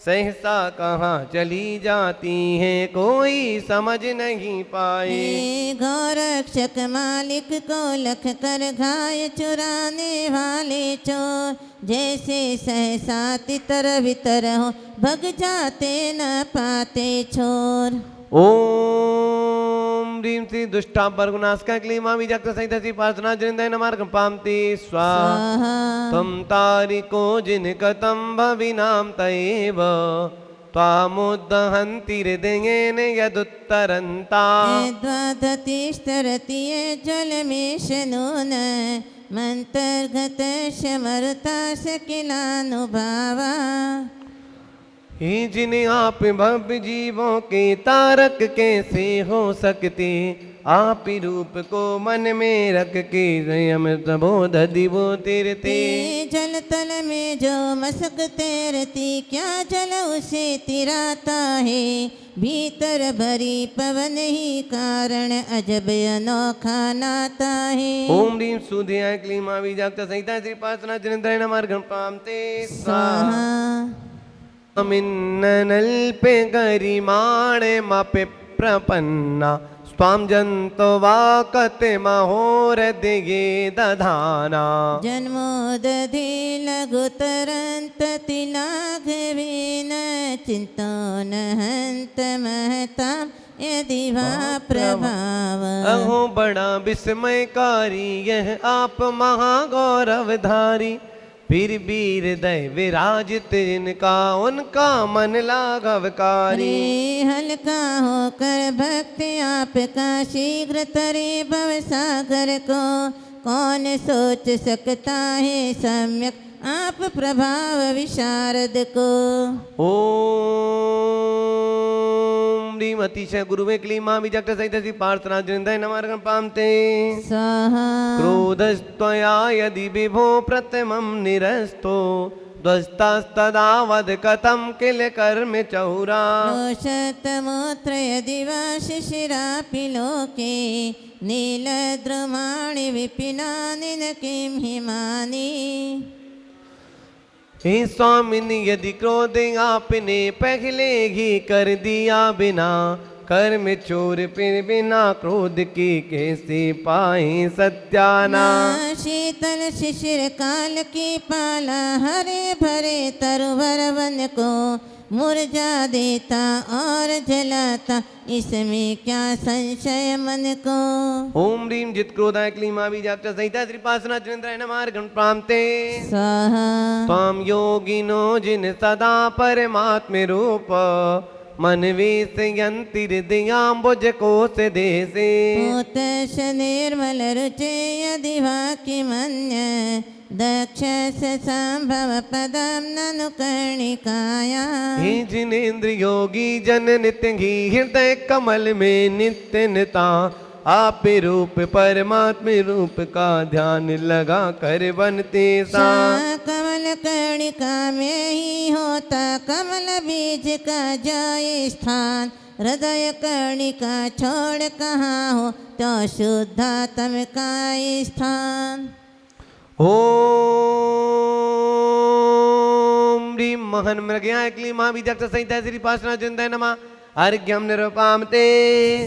Speaker 2: सहसा कहाँ चली जाती हैं कोई समझ नहीं पाए।
Speaker 3: गौरक्षक मालिक को लख कर घाय चुराने वाले चोर जैसे सहसा तितर बितर हो भग जाते न पाते छोर।
Speaker 2: ओम ह्रीम श्री दुष्टा वर्गुनाश का क्लीमा बीजाक्ष सहित श्री पार्श्वनाथ जनेन्द्राय नमार्गं नृपाम्ते स्वाहा। तम तारिको जिन कतम भविनाम तैव त्वामुदहन्ति हृदयेन यदुत्तरन्ता
Speaker 3: यद्वादतिस्तरति जलमेशनून मन्तर्गतशमरुतास किलानुभावा।
Speaker 2: हे जिन्हें आप भव्य जीवों के तारक कैसे हो सकते, आप ही रूप को मन में रख के अमृत बोध दिवो तिरते।
Speaker 3: जल तल में जो मसक तैरती क्या जल उसे तिराता है, भीतर भरी पवन ही कारण अजब अनोखा नाता है।
Speaker 2: ओम ह्रीं सुधियाय क्लीं विजागता संहिता श्री पासना जनिंद्राय नमः पामते
Speaker 3: स्वाहा।
Speaker 2: मिन्नल्पे गरिमाणे मपे प्रपन्ना स्वाम जंतो वाकते महोरदिगे दधाना।
Speaker 3: जन्मोदधि लघुतरंत तिलाघवेन चिंतो न हंत महताम यदि वा प्रभाव।
Speaker 2: अहो बड़ा विस्मयकारी यह आप महागौरवधारी, फिर भी हृदय विराजित इनका उनका मन लाघवकारी।
Speaker 3: हल्का होकर भक्ति आपका शीघ्र तरे भव सागर को, कौन सोच सकता है सम्यक आप प्रभाव विशारद को।
Speaker 2: ओम ह्रीं अतिशय गुरुवे क्लीमा विजक्त सहित श्री पार्थना जनिंद्राय नमः पामते
Speaker 3: स्वाहा।
Speaker 2: क्रोधस्त्वया यदि विभो प्रथमं निरस्तो, ध्वस्तास्तदा वद कथं किल कर्म चहुरा।
Speaker 3: रोषतमोत्र यदि वा शिशिरापि लोके, नीलद्रुमाणि विपिनानि न किं हिमानि।
Speaker 2: हे स्वामिनी यदि क्रोध आपने पहले ही कर दिया बिना, कर्म चोर फिर बिना क्रोध की कैसे पाए सत्याना।
Speaker 3: शीतल शिशिर काल की पाला हरे भरे तरुवर वन को, मुरझा देता और जलाता इसमें क्या संशय मन को।
Speaker 2: ओम ह्रीं जित क्रोधाय क्लीमा विजागता संहिता श्री पासना जनिंद्राय नमः पामते
Speaker 3: स्वाहा।
Speaker 2: त्वां योगिनो जिन सदा परमात्म रूप, मन वेशयन्ति हृदयाम्बुज कोश देशे।
Speaker 3: पूतश निर्मल रुचे यदि वा किमन्य, दक्ष संभव पदम ननु कर्णिकाया।
Speaker 2: हे जिनेन्द्र योगी जन नित्य ही हृदय कमल में नित्य निता, आप रूप परमात्म रूप का ध्यान लगा कर बनते सा।
Speaker 3: कमल कर्णिका में ही होता कमल बीज का जाए स्थान, हृदय कर्णिका छोड़ कहाँ हो तो शुद्धात्म का स्थान।
Speaker 2: ओम ह्रीं महन मृगयाय क्लीमा विजक्त संहिता श्री पासना जनिंद्राय नमः अर्घ्यं निरुपामते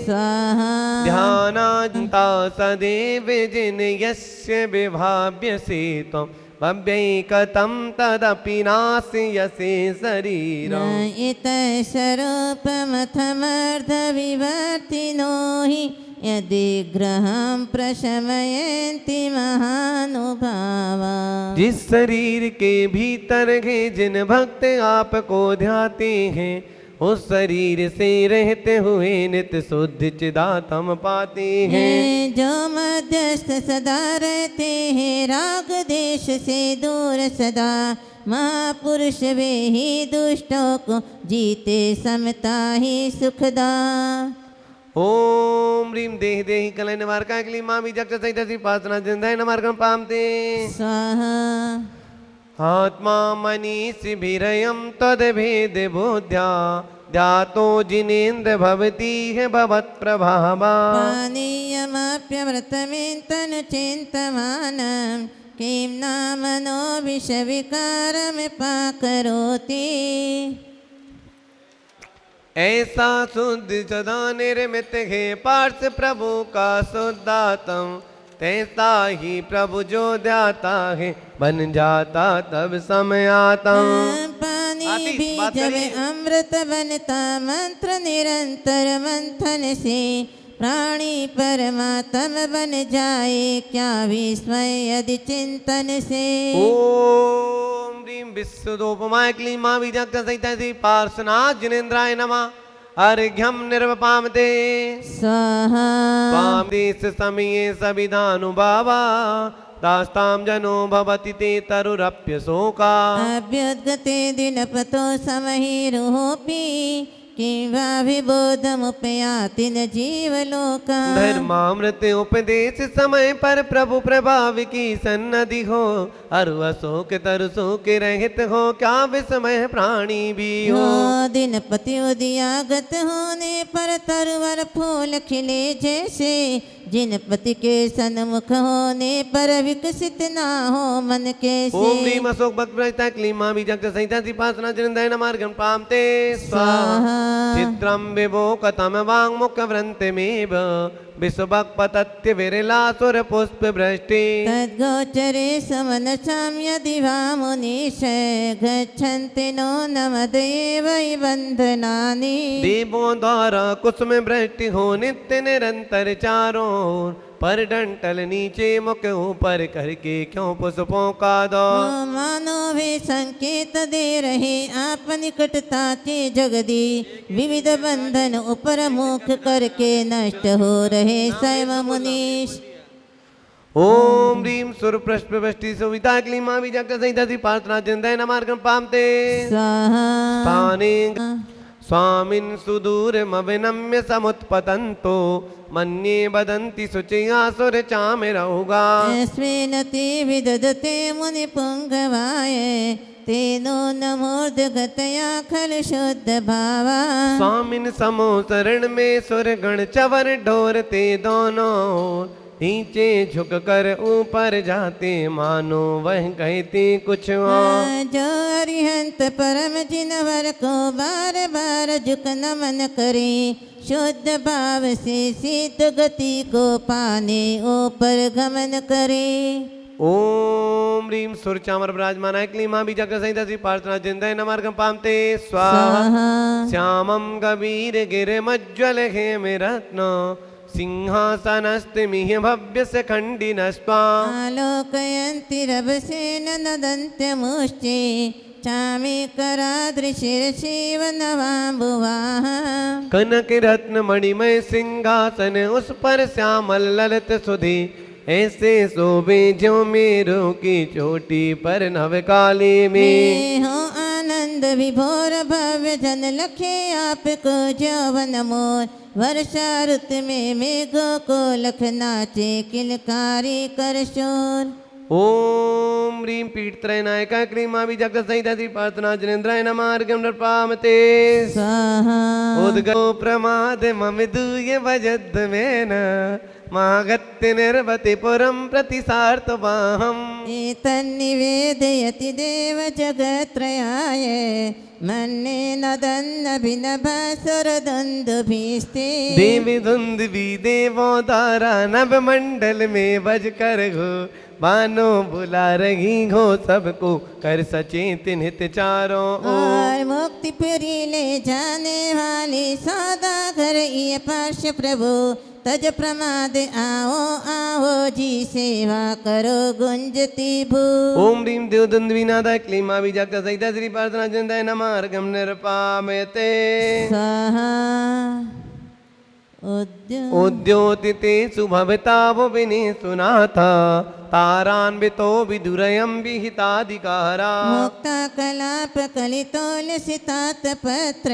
Speaker 3: स्वाहा।
Speaker 2: ध्यानान्ता सदैव जिन यस्य विभाव्यसे त्वं, भव्यैकतं तदपि नास्यसे शरीरम्।
Speaker 3: इतः स्वरूपमथमर्धविवर्तिनो हि यदि ग्रहं प्रशमयन्ति महानुभावा।
Speaker 2: जिस शरीर के भीतर है जिन भक्त आपको ध्याते हैं, उस शरीर से रहते हुए नित्य शुद्ध चिदात्म पाते हैं।
Speaker 3: जो मध्यस्थ सदा रहते हैं राग देश से दूर सदा, महापुरुष वे ही दुष्टों को जीते समता ही सुखदा।
Speaker 2: ओम ह्रीं देहि देहि कलय निवारकाय क्लीमा विजक्त सहित श्री पासना जनिंद्राय नमः पामते
Speaker 3: स्वाहा।
Speaker 2: आत्मा मनीष विरयं तद्भेद बोध्या, ध्यातो जिनेन्द्र भवती है भवत् प्रभावा।
Speaker 3: पानीयमप्यमृतमेन्तन चिन्तमानं, किं नामनो विषविकारमिपाकरोति।
Speaker 2: ऐसा शुद्ध सदा निर्मित है पार्थ प्रभु का शुद्धात्म, तैसा ही प्रभु जो ध्याता है बन जाता तब समय आता।
Speaker 3: पानी भी जब अमृत बनता मंत्र निरंतर मंथन से, प्राणी परमात्म बन जाए क्या विस्मय यदि चिंतन से।
Speaker 2: ओम ह्रीं विश्वदोपमाय क्लीमा विजक्त सहित पार्श्वनाथ जिनेन्द्राय नमः अर्घ्यम निर्वपामते
Speaker 3: स्वाहा
Speaker 2: पामदेश समये सविधानुभावा दास्तां जनो भवति ते तरुरप्य शोका
Speaker 3: अभ्युद्गते दिनपतो समहिरोऽपि किं वा विबोधमुपयाति न जीवलोका
Speaker 2: धर्मामृत उपदेश समय पर प्रभु प्रभाव की सन्नधि हो अरु अशोक तरु शोक रहित हो क्या विस्मय प्राणी भी हो
Speaker 3: दिनपति उदियागत होने पर तरवर फूल खिले जैसे जिनपति के सन्मुख होने पर विकसित ना हो मन कैसे
Speaker 2: ओम ह्रीं अशोक भक्त प्रजता क्लीमा विजक्त सहिता सिपासना चिरंदय नमार्गं पामते स्वाहा चित्रं विभो कथम वाङ्मुख व्रंतमेव विश्वभक्पतत्य विरलासुर पुष्प वृष्टि
Speaker 3: तद्गोचरे समनसाम्य दिवा मुनीश गच्छन्ति नो नमदेव बंधनानि
Speaker 2: देवों द्वारा कुसुम वृष्टि हो नित्य निरंतर चारों पर डंटल नीचे मुख ऊपर करके क्यों पुष्पों का दौर
Speaker 3: मानो वे संकेत दे रहे आप निकटता के जगदी विविध बंधन ऊपर मुख करके नष्ट हो रहे सैव मुनीश
Speaker 2: ओम ह्रीं सुरपृष्ठ वृष्टि सुविता क्लीमा विजक्त सहिता पार्थना चिंतय नमार्गं पामते
Speaker 3: स्वाहा
Speaker 2: स्थाने स्वामिन् सुदूरमविनम्य समुत्पतन्तो मन्ये वदन्ति शुचियासुर चामिरौगा
Speaker 3: स्वेनति विदधते मुनिपुङ्गवाय तेनो नमोर्धगतया खल शुद्ध भावा
Speaker 2: स्वामिन् समो शरण में सुर गण चवर ढोरते दोनों नीचे झुक कर ऊपर जाते मानो वह कहते कुछ और
Speaker 3: जो अरिहंत परम जिनवर को बार बार झुक नमन करे शुद्ध भाव से सिद्ध गति को पाने ऊपर गमन करे
Speaker 2: ओम ह्रीं सुरचामर विराजमानाय क्लीमा बीजक सहित श्री प्रार्थना चिंतय नमार्गं पामते स्वाहा श्यामं गभीर गिरिमज्ज्वल हेमरत्न सिंहासनस्तिमिह भव्य से खंडिनस्त्वा
Speaker 3: आलोकयन्ति रभसेन नदन्त्यमुष्टे चामीकरादृशिरशिव नवाम्बुवाः
Speaker 2: कनक रत्न मणिमय सिंहासन उस पर श्यामल ललित सुधि ऐसे शोभे जो मेरो की चोटी पर नवकाली में
Speaker 3: हो आनंद विभोर भव्य जन लखे आपको जवन मोर वर्षा ऋत में मेघों को लख नाचे किलकारी कर शोर
Speaker 2: ओम ह्रीं पीठत्रय नायका क्लीमा विजक सहित श्री प्रार्थना जनेन्द्राय नमार्गं नृपामते
Speaker 3: स्वाहा
Speaker 2: उद्गो प्रमाद मम दूय भजद्वेन मागत्य निर्वति पुरं प्रति सार्थवाहम्
Speaker 3: एतन्निवेदयति देव जगत्त्रयाय मन्ये नदन्नभिनभासुरदुन्दुभिस्ते
Speaker 2: देवी धुंधवी देवों द्वारा नभ मंडल में बज कर घो बानो बुला रही हो सबको कर सचेतन हित चारों
Speaker 3: और मुक्ति पुरी ले जाने वाले सौदागर ये पार्श प्रभु तज प्रमाद आओ आओ जी सेवा करो गुंजती भू
Speaker 2: ओम ह्रीं देवदुंदवीनादाय क्लीमा विजक सहित श्री प्रार्थना चिंतय नमार्गं निर्पामयते
Speaker 3: स्वाहा
Speaker 2: उद्योतिते सुभवतावो विने सुनाथा तारान्वितो विदुरयं विहिताधिकारा
Speaker 3: मुक्ता कलाप कलितोलसितात पत्र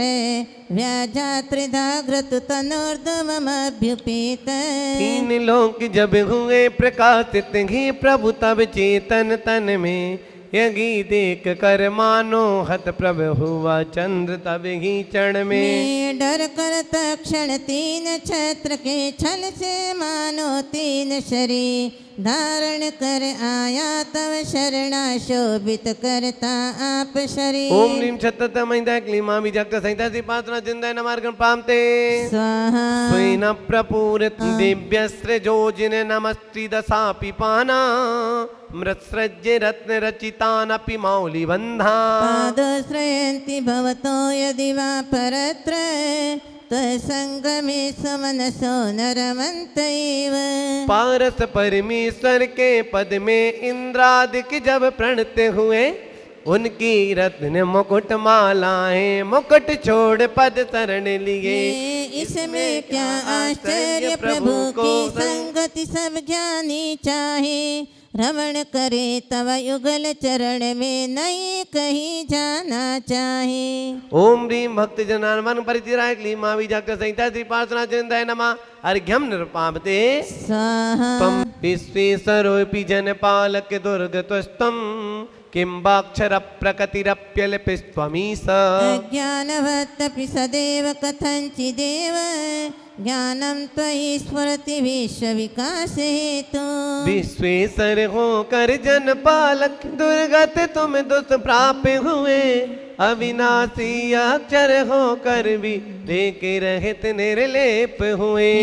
Speaker 3: व्याजात्रिदाग्रतु तनोर्धमभ्युपीत
Speaker 2: तीन लोक जब हुए प्रकाशित ही प्रभु तब चेतन तन में यही देख कर मानो हत प्रभ हुआ चंद्र तब ही चरण में
Speaker 3: डर कर तक्षण तीन छत्र के छल से मानो तीन शरीर धारण कर आया तव शरणा शोभित करता आप शरीर
Speaker 2: ओम ह्रीं छत्त महिंदा क्लीमा विजक्त सहिता श्री प्रार्थना चिंतय नमार्गं पामते
Speaker 3: स्वाहा
Speaker 2: स्वेन प्रपूरित दिव्यस्त्र जोजिन नमस्त्री दशापि पाना मृत्सृज्य रत्न रचितानपि मौलि बंधा
Speaker 3: पादोश्रयन्ति भवतो यदि वा परत्र त्वसंगमे समनसो नरमन्तैव
Speaker 2: पारस परमेश्वर के पद में इंद्रादिक जब प्रणत हुए उनकी रत्न मुकुट मालाएं, मुकुट छोड़ पद शरण लिए।
Speaker 3: इसमें क्या आश्चर्य, प्रभु की संगति सब जानी चाहे। रमण करे तव युगल चरण में, नहीं कहीं जाना चाहे।
Speaker 2: ओम ह्रीम भक्त जनार्मन परिचिराय क्लीम विजाग्र संहिता श्री पार्श्वनाथ जयंताय नमः। अर्घ्यम निरुपामते
Speaker 3: स्वाहा।
Speaker 2: त्वं विश्वेश्वरोऽपि जनपालक दुर्गतस्त्वं, किं वाक्षर प्रकृतिरप्यल्पिस्त्वमीश।
Speaker 3: अज्ञानवत्तपि सदैव कथञ्चिदेव, ज्ञानं त्वयि स्फुरति विश्वविकासे हेतु।
Speaker 2: विश्वेश्वर होकर जनपालक दुर्गत तुम दुष्प्राप हुए, अविनाशी अक्षर होकर भी लेके रहित निर्लेप हुए।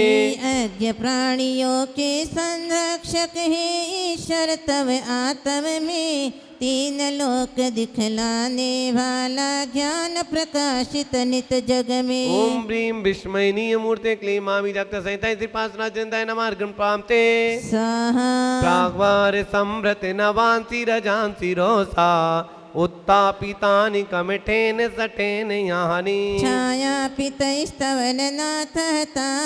Speaker 3: अज्ञ प्राणियों के संरक्षक है ईश्वर, तव आत्म में तीन लोक दिखलाने वाला, ज्ञान प्रकाशित नित जग में।
Speaker 2: ओम ह्रीम विस्मयनीय मूर्ते क्लीमा विजक्त संहिता श्री पार्श्वनाथ जयंताय नमः। अर्घ्यं प्राप्ते
Speaker 3: स्वाहा।
Speaker 2: प्राग्वार संभृत नवांसी रजांसी रोसा, उत्तापितानि कमठेन सठेन यानि।
Speaker 3: छाया पितैस्तवन नाथ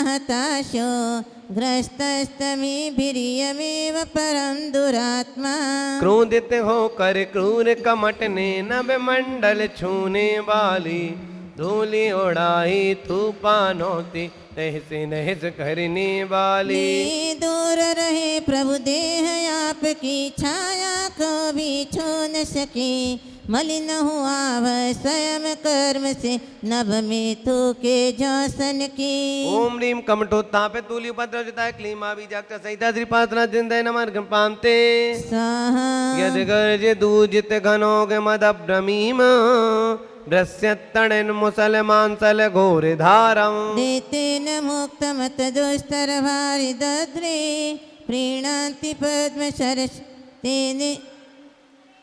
Speaker 3: हताशो, ग्रस्तस्तमीभिर्यमेव परम दुरात्मा।
Speaker 2: क्रोधित होकर क्रूर कमटने नभ मंडल छूने वाली, धूलि उड़ाई तूफानों तहस नहस करने वाली।
Speaker 3: दूर रहे प्रभु देह आपकी, छाया को भी छू न सके। मलिन हुआ वह स्वयं कर्म से, नभ में थूके जौसन की।
Speaker 2: ओम ह्रीम कमठोत्थापे तूली उपद्रवजिताय क्लीमा विजाग्र संहिता श्री पार्श्वनाथ जयंताय नमः। अर्घ्यं प्राप्ते
Speaker 3: स्वाहा।
Speaker 2: यद गर्ज दूजित घनोग मदभ्रमीम, दृश्यत्तणन मुसलमांसल घोर धारम।
Speaker 3: देतेन मुक्तमत दुस्तर भारि दद्रे, प्रीणाति पद्म सरस तेने।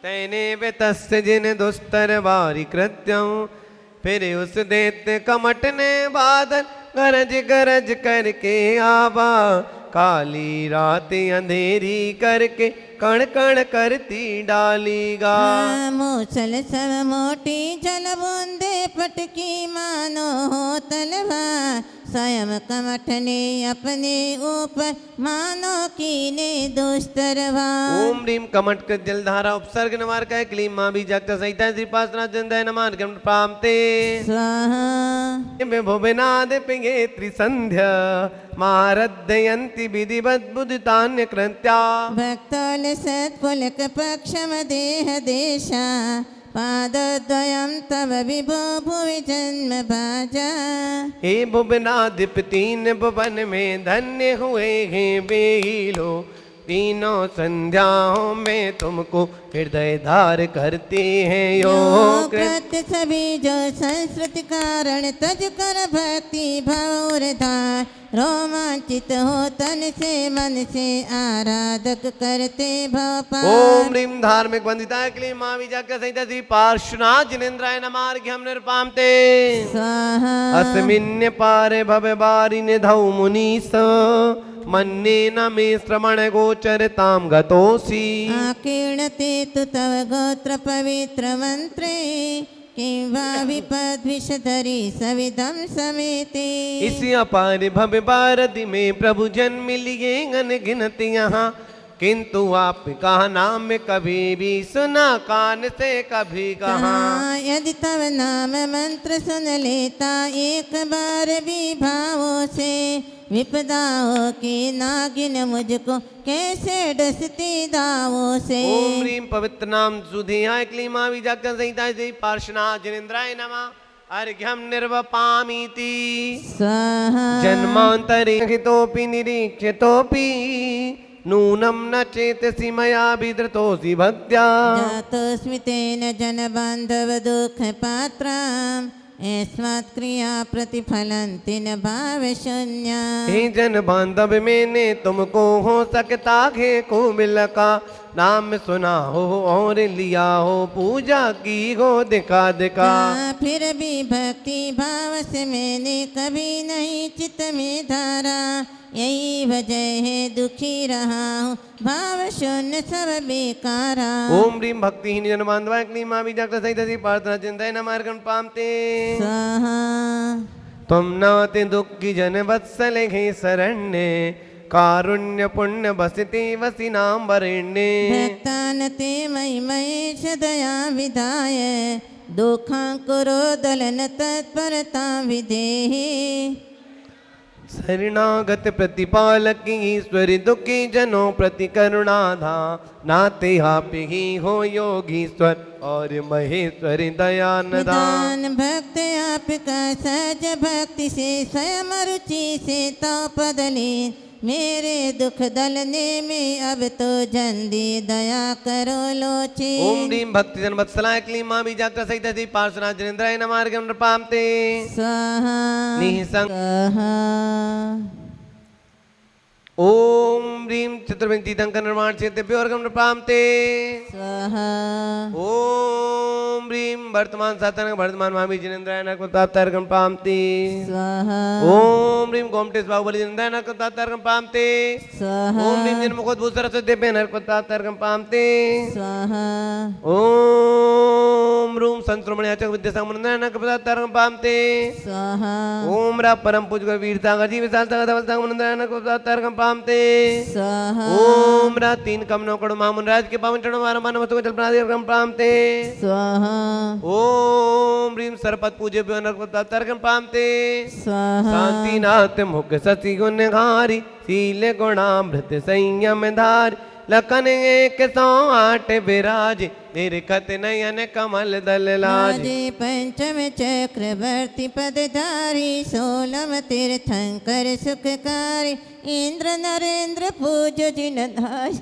Speaker 2: तैने व्यतस्य जिन दुस्तर वारी कृत्यं, फिर उस दैत्य कमट ने बादल गरज गरज करके आवा। काली रात अंधेरी करके कण कण करती डालीगा।
Speaker 3: मूसल सब मोटी जल बूंदे पटकी, मानो हो तलवार स्वयं कमठ ने अपने ऊपर, मानो कीने दुस्तरवा।
Speaker 2: ओम ह्रीम कमट के जलधारा उपसर्ग नवार का क्लीम मां भी जागता संहिता श्री पार्श्वनाथ जयंताय नमः। अर्घ्यं प्राप्ते
Speaker 3: स्वाहा।
Speaker 2: भुवनाद पिगे त्रिसंध्या, मारद्धयन्ति विधिवद्बुदितान्य कृत्या।
Speaker 3: भक्तोल सत्पुलक पक्षम देह देशा, पादद्वयं तव विभो भुवि जन्म भाजा।
Speaker 2: हे भुवनाधिप तीन भुवन में धन्य हुए हैं बेहिलो, तीनों संध्याओं में तुमको हृदय धार करते हैं योग।
Speaker 3: कृत्य सभी जो संस्कृति कारण, तज कर भक्ति भौर धार। रोमांचित हो तन से मन से, आराधक करते भव।
Speaker 2: ओम ह्रीम धार्मिक वंदिताय क्लीम मां विजाग्र संहिता श्री पार्श्वनाथ जिनेन्द्राय नमः। अर्घ्यं निरुपामते
Speaker 3: स्वाहा।
Speaker 2: अस्मिन् पारे भव बारि निधौ मुनीस, मन्ये न मे श्रवण गोचरतां गतोऽसि।
Speaker 3: आकीर्णते तु तव गोत्र पवित्र मंत्रे, किं वा विपद्विषधरी सविधं समेते।
Speaker 2: इस अपार भव भारति में प्रभु जन्म लिए अनगिनत यहाँ, किंतु आपका नाम कभी भी सुना कान से कभी कहा।
Speaker 3: यदि तव नाम मंत्र सुन लेता, एक बार भी भावों से, विपदाओं की नागिन मुझको कैसे डसती दावों से।
Speaker 2: ओम ह्रीम पवित्र नाम सुधियाय क्लीमा विजाग्र संहिता श्री पार्श्वनाथ जिनेन्द्राय नमः। अर्घ्यं निर्वपामीति
Speaker 3: स्वाहा।
Speaker 2: जन्मांतरे हितोपि निरीक्षितोपि, नूनं न चेतसि मया विधृतोऽसि भक्त्या।
Speaker 3: जातोऽस्मि तेन जनबान्धव दुःखपात्रम्, यस्मात् क्रिया प्रतिफलन्ति न भावशून्या।
Speaker 2: हे जन बांधव मैंने तुमको हो सकता है कुमिल का नाम सुना हो और लिया हो, पूजा की हो दिखा दिखा।
Speaker 3: फिर भी भक्ति भाव से मैंने कभी नहीं चित्त में धारा, यही वजह है दुखी रहा हूँ, भाव शून्य सब बेकारा।
Speaker 2: ओम ह्रीं भक्तिहीन जन बांधवाय क्लीं मां बीजाग्र सहित प्रार्थना चिंतय नमार्गं पामते
Speaker 3: स्वाहा।
Speaker 2: त्वं नाति दुःखी जन वत्सल हे शरण्ये कारुण्य पुण्य बसति वसिनां वरेण्ये
Speaker 3: भक्तान ते मयि महेश दया विधाय, दुःखाकुरो दलन तत्परता विधेहि।
Speaker 2: शरणागत प्रतिपालक ईश्वरी दुखी जनों प्रति करुणाधा, नाते आपे ही हो योगीश्वर और महेश्वरी दयानदान।
Speaker 3: निदान भक्त आपका सहज भक्ति से स्वयं रुचि से तो पदली, मेरे दुख दलने में अब तो जल्दी दया करो लोची।
Speaker 2: ओम ह्रीं भक्ति जन वत्सलाय क्लीं मां बीजाग्र सहित पार्श्वनाथ जनेन्द्राय नमार्गं नृपामते
Speaker 3: स्वाहा
Speaker 2: निःसंग।
Speaker 3: स्वाहा।
Speaker 2: ओम ह्रीं चित्रविंती टंकर निर्माण क्षेत्रेभ्यो अर्घं नृपामते
Speaker 3: स्वाहा।
Speaker 2: ओम ह्रीं वर्तमान सातन वर्तमान मामी जिनेन्द्राय नरकताप्तार्घं पामते
Speaker 3: स्वाहा।
Speaker 2: ओम ह्रीं गोमटेश बाहुबली जिनेन्द्राय नरकताप्तार्घं पामते
Speaker 3: स्वाहा।
Speaker 2: ओम ह्रीं जन्मुखोद्भूत सरस्वती नरकताप्तार्घं पामते
Speaker 3: स्वाहा।
Speaker 2: ओम रूम संतुमणि आचक विद्यासागर नरकताप्तार्घं पामते
Speaker 3: स्वाहा।
Speaker 2: ओम रा परम पूज्य वीर सागर जी विशाल सागर धवल सागर नरकताप्तार्घं पामते
Speaker 3: स्वाहा।
Speaker 2: ओम रा तीन कमनों कड़ो मामुन राज के पावन चरणों मारा मानव वस्तु को जल प्राणादिकर्म पामते
Speaker 3: स्वाहा।
Speaker 2: ओम ह्रीं सरपत पूज्य नरकताप्तार्घं पामते
Speaker 3: स्वाहा।
Speaker 2: शांतिनाथ मुख सती गुणहारी शील गुणामृत संयम धार लखन एक 108 विराज निरखत नयन कमल दल लाज।
Speaker 3: राजे पंचम चक्रवर्ती पदधारी, सोलम तीर्थंकर सुखकारी, इंद्र नरेंद्र पूज जिन धाय।